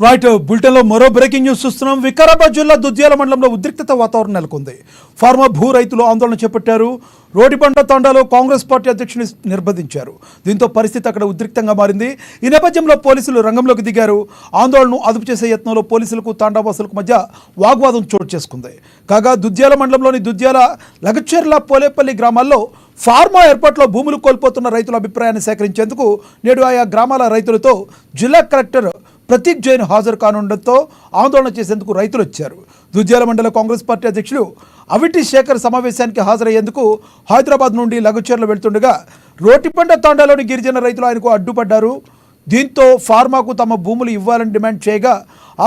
Right బులెటిన్లో మరో breaking news చూస్తున్నాం. వికారాబాద్ జిల్లా దుద్యాల మండలంలో ఉద్రిక్తత వాతావరణం నెలకొంది. ఫార్మా భూ రైతులు ఆందోళన చేపట్టారు. రోటిబండ తండాలో కాంగ్రెస్ పార్టీ అధ్యక్షుని నిర్బంధించారు. దీంతో పరిస్థితి అక్కడ ఉద్రిక్తంగా మారింది. ఈ నేపథ్యంలో పోలీసులు రంగంలోకి దిగారు. ఆందోళనను అదుపు చేసే యత్నంలో పోలీసులకు తాండావాసులకు మధ్య వాగ్వాదం చోటు చేసుకుంది. కాగా దుద్యాల మండలంలోని దుద్యాల, లగచెర్ల, పోలేపల్లి గ్రామాల్లో ఫార్మా ఏర్పాట్లో భూములు కోల్పోతున్న రైతుల అభిప్రాయాన్ని సేకరించేందుకు నేడు ఆయా గ్రామాల రైతులతో జిల్లా కలెక్టర్ ప్రతీక్ జైన్ హాజరు కానుండటంతో ఆందోళన చేసేందుకు రైతులు వచ్చారు. దుద్యాల మండల కాంగ్రెస్ పార్టీ అధ్యక్షులు అవిటి శేఖర్ సమావేశానికి హాజరయ్యేందుకు హైదరాబాద్ నుండి లగచెర్ల వెళ్తుండగా రోటిబండ తాండాలోని గిరిజన రైతులు ఆయనకు అడ్డుపడ్డారు. దీంతో ఫార్మాకు తమ భూములు ఇవ్వాలని డిమాండ్ చేయగా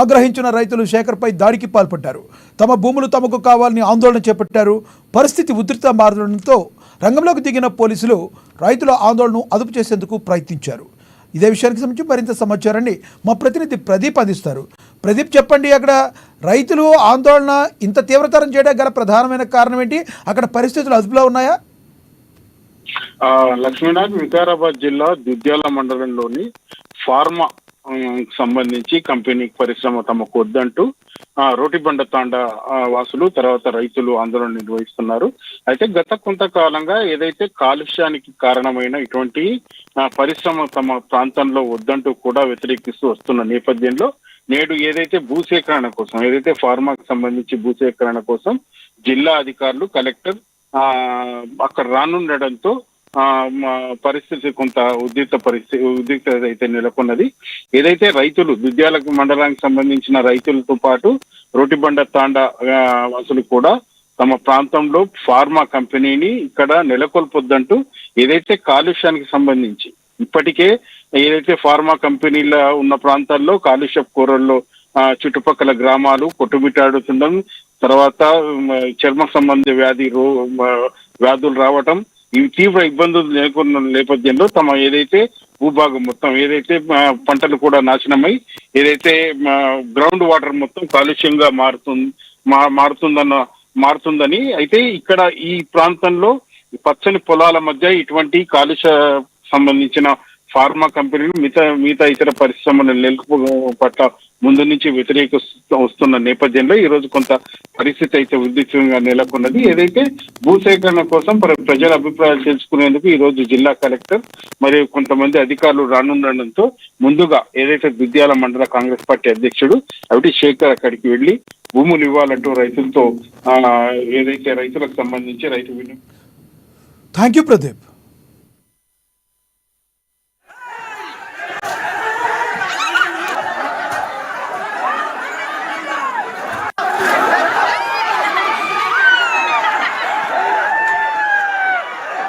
ఆగ్రహించిన రైతులు శేఖర్పై దాడికి పాల్పడ్డారు. తమ భూములు తమకు కావాలని ఆందోళన చేపట్టారు. పరిస్థితి ఉధృతంగా మారడంతో రంగంలోకి దిగిన పోలీసులు రైతుల ఆందోళనను అదుపు చేసేందుకు ప్రయత్నించారు. ఇదే విషయానికి సంబంధించి మరింత సమాచారాన్ని మా ప్రతినిధి ప్రదీప్ అందిస్తారు. ప్రదీప్, చెప్పండి, అక్కడ రైతులు ఆందోళన ఇంత తీవ్రతరం చేయడానికి గల ప్రధానమైన కారణం ఏంటి? అక్కడ పరిస్థితులు అదుపులో ఉన్నాయా? లక్ష్మీనాథ్, వికారాబాద్ జిల్లా దుద్యాల మండలంలోని ఫార్మా సంబంధించి కంపెనీ పరిశ్రమ తమకు వద్దంటూ రోటిబండ తాండా వాసులు తర్వాత రైతులు ఆందోళన నిర్వహిస్తున్నారు. అయితే గత కొంతకాలంగా ఏదైతే కాలుష్యానికి కారణమైన ఇటువంటి పరిశ్రమ తమ ప్రాంతంలో వద్దంటూ కూడా వ్యతిరేకిస్తూ వస్తున్న నేపథ్యంలో నేడు ఏదైతే భూసేకరణ కోసం, ఏదైతే ఫార్మాకు సంబంధించి భూసేకరణ కోసం జిల్లా అధికారులు, కలెక్టర్ అక్కడ రానుండడంతో పరిస్థితి కొంత ఉద్రిక్తత అయితే నెలకొన్నది. ఏదైతే రైతులు దుద్యాల మండలానికి సంబంధించిన రైతులతో పాటు రోటిబండ తాండా వాసులు కూడా తమ ప్రాంతంలో ఫార్మా కంపెనీని ఇక్కడ నెలకొల్పొద్దంటూ ఏదైతే కాలుష్యానికి సంబంధించి ఇప్పటికే ఏదైతే ఫార్మా కంపెనీల ఉన్న ప్రాంతాల్లో కాలుష్య కూరల్లో చుట్టుపక్కల గ్రామాలు కొట్టుమిట్టాడుతుండడం, తర్వాత చర్మ సంబంధ వ్యాధులు రావటం, ఇవి తీవ్ర ఇబ్బందులు నెలకొన్న నేపథ్యంలో తమ ఏదైతే భూభాగం మొత్తం ఏదైతే పంటలు కూడా నాశనమై ఏదైతే గ్రౌండ్ వాటర్ మొత్తం కాలుష్యంగా మారుతుందని అయితే ఇక్కడ ఈ ప్రాంతంలో పచ్చని పొలాల మధ్య ఇటువంటి కాలుష్య సంబంధించిన ఫార్మా కంపెనీలు మిగతా ఇతర పరిశ్రమల నెలకొ పట్ల ముందు నుంచి వస్తున్న నేపథ్యంలో ఈ రోజు కొంత పరిస్థితి అయితే ఉద్రిక్తంగా నెలకొన్నది. ఏదైతే భూసేకరణ కోసం ప్రజల అభిప్రాయాలు తెలుసుకునేందుకు ఈ రోజు జిల్లా కలెక్టర్ మరియు కొంతమంది అధికారులు రానుండడంతో ముందుగా ఏదైతే దుద్యాల మండల కాంగ్రెస్ పార్టీ అధ్యక్షుడు అవిటి శేఖర్ అక్కడికి వెళ్లి భూములు ఇవ్వాలంటూ రైతులతో ఏదైతే రైతులకు సంబంధించి థ్యాంక్ యూ ప్రదీప్.